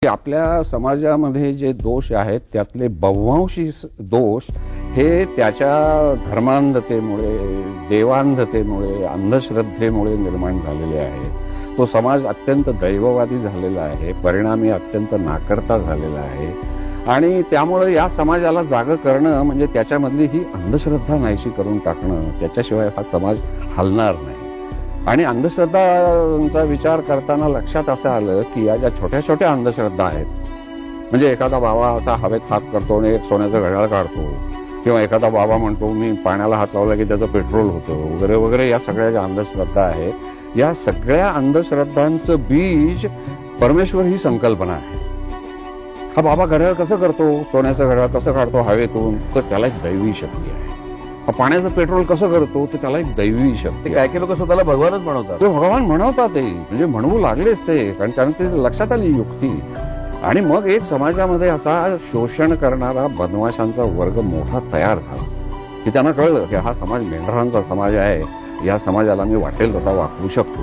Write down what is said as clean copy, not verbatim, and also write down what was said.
की आपल्या समाजामध्ये जे दोष आहेत त्यातले बहुवांशी दोष हे त्याच्या धर्मांधतेमुळे, देवांधतेमुळे, अंधश्रद्धेमुळे निर्माण झालेले आहेत. तो समाज अत्यंत दैववादी झालेला आहे, परिणामी अत्यंत नाकर्ता झालेला आहे आणि त्यामुळे या समाजाला जागं करणं म्हणजे त्याच्यामधली ही अंधश्रद्धा नाहीशी करून टाकणं, त्याच्याशिवाय हा समाज हलणार नाही. आणि अंधश्रद्धांचा विचार करताना लक्षात असं आलं की या ज्या छोट्या छोट्या अंधश्रद्धा आहेत, म्हणजे एखादा बाबा असा हवेत हात करतो आणि एक सोन्याचं घड्याळ काढतो, किंवा एखादा बाबा म्हणतो मी पाण्याला हात लावला की त्याचं पेट्रोल होतं वगैरे वगैरे, या सगळ्या ज्या अंधश्रद्धा आहेत, या सगळ्या अंधश्रद्धांचं बीज परमेश्वर ही संकल्पना आहे. हा बाबा घड्याळ कसं करतो, सोन्याचं घड्याळ कसं काढतो हवेतून, तर त्याला एक दैवी शक्ती आहे. हा पाण्याचं पेट्रोल कसं करतो, तर त्याला एक दैवी शक्ती. काय काही लोक स्वतःला भगवानच म्हणवतात. ते भगवान म्हणवतात, ते म्हणजे म्हणवू लागलेच ते, कारण त्यांना ते लक्षात आली युक्ती. आणि मग एक समाजामध्ये असा शोषण करणारा बदमाशांचा वर्ग मोठा तयार झाला की त्यांना कळलं की हा समाज मेंढरांचा समाज आहे, या समाजाला मी वाटेल तसा वापरू शकतो.